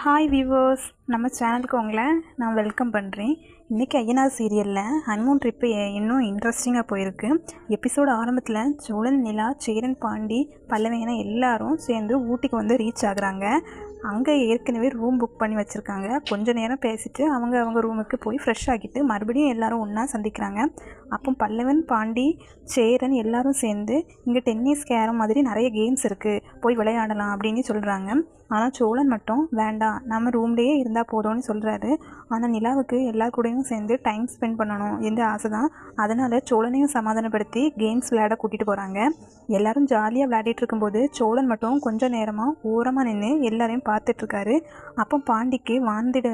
Hi viewers, நம்ம சேனலுக்கு உங்களை நான் வெல்கம் பண்ணுறேன். இன்றைக்கி ஐயனார் சீரியலில் ஹனிமூன் ட்ரிப்பு இன்னும் இன்ட்ரெஸ்டிங்காக போயிருக்கு. எபிசோடு ஆரம்பத்தில் சோழன், நிலா, சேரன், பாண்டி, பல்லவேன எல்லாரும் சேர்ந்து ஊட்டிக்கு ரீச் ஆகுறாங்க. அங்கே ஏற்கனவே ரூம் புக் பண்ணி வச்சுருக்காங்க. கொஞ்சம் நேரம் பேசிட்டு அவங்க ரூமுக்கு போய் ஃப்ரெஷ் ஆகிட்டு மறுபடியும் எல்லோரும் ஒன்றா சந்திக்கிறாங்க. அப்போ பல்லவன், பாண்டி, சேரன் எல்லாரும் சேர்ந்து இங்கே டென்னிஸ், கேரம் மாதிரி நிறைய கேம்ஸ் இருக்குது, போய் விளையாடலாம் அப்படின்னு சொல்கிறாங்க. ஆனால் சோழன் மட்டும் வேண்டாம், நம்ம ரூம்லேயே இருந்தால் போதும்னு சொல்கிறாரு. ஆனால் நிலாவுக்கு எல்லார் கூடயும் சேர்ந்து டைம் ஸ்பெண்ட் பண்ணணும் என்ற ஆசை தான். அதனால் சோழனையும் சமாதானப்படுத்தி கேம்ஸ் விளையாட கூட்டிகிட்டு போகிறாங்க. எல்லோரும் ஜாலியாக விளையாடிட்டு இருக்கும்போது சோழன் மட்டும் கொஞ்சம் நேரமாக ஓரமாக நின்று எல்லாரையும் பார்த்துட்ருக்காரு. அப்போ பாண்டிக்கு வாந்திட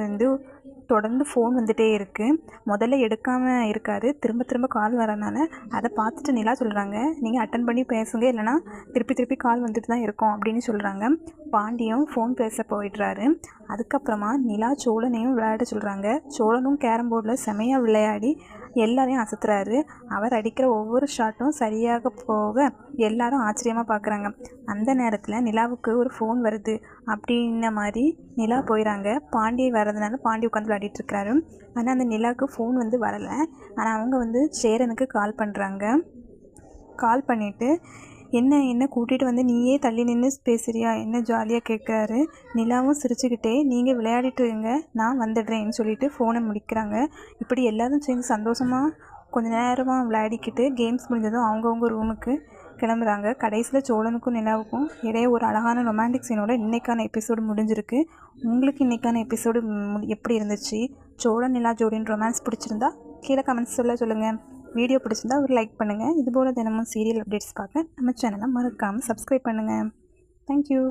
தொடர்ந்து ஃபோன் வந்துகிட்டே இருக்குது. முதல்ல எடுக்காமல் இருக்கார். திரும்ப கால் வரனால அதை பார்த்துட்டு நிலா சொல்கிறாங்க, நீங்கள் அட்டன் பண்ணி பேசுங்க, இல்லைனா திருப்பி கால் வந்துட்டு தான் இருக்கோம் அப்படின்னு சொல்கிறாங்க. பாண்டியும் ஃபோன் பேச போயிடுறாரு. அதுக்கப்புறமா நிலா சோழனையும் விளையாட சொல்கிறாங்க. சோழனும் கேரம் போர்டில் செமையாக விளையாடி எல்லாரையும் அசத்துறாரு. அவர் அடிக்கிற ஒவ்வொரு ஷாட்டும் சரியாக போக எல்லாரும் ஆச்சரியமாக பார்க்குறாங்க. அந்த நேரத்தில் நிலாவுக்கு ஒரு ஃபோன் வருது அப்படின்ன மாதிரி நிலா போயிடறாங்க. பாண்டி வர்றதுனால பாண்டி உட்காந்து விளையாடிட்டுருக்காரு. ஆனால் அந்த நிலாவுக்கு ஃபோன் வரலை. ஆனால் அவங்க சேரனுக்கு கால் பண்ணுறாங்க. கால் பண்ணிவிட்டு என்ன கூட்டிகிட்டு நீயே தள்ளி நின்று பேசுகிறியா, என்ன ஜாலியாக கேட்குறாரு. நிலாவும் சிரிச்சுக்கிட்டே நீங்கள் விளையாடிட்டு இருங்க, நான் வந்துடுறேன்னு சொல்லிட்டு ஃபோனை முடிக்கிறாங்க. இப்படி எல்லோரும் சேர்ந்து சந்தோஷமாக கொஞ்சம் நேரமாக விளையாடிக்கிட்டு கேம்ஸ் முடிஞ்சதும் அவங்கவுங்க ரூமுக்கு கிளம்புறாங்க. கடைசியில் சோழனுக்கும் நிலாவுக்கும் இடையே ஒரு அழகான ரொமான்டிக் சீனோட இன்றைக்கான எபிசோடு முடிஞ்சிருக்கு. உங்களுக்கு இன்றைக்கான எபிசோடு எப்படி இருந்துச்சு? சோழன் நிலா ஜோடின் ரொமான்ஸ் பிடிச்சிருந்தா கீழே கமெண்ட்ஸ் சொல்லுங்கள். வீடியோ பிடிச்சிருந்தா ஒரு லைக் பண்ணுங்கள். இதுபோல் தினமும் சீரியல் அப்டேட்ஸ் பார்க்க நம்ம சேனலை மறக்காமல் சப்ஸ்கிரைப் பண்ணுங்கள். தேங்க்யூ.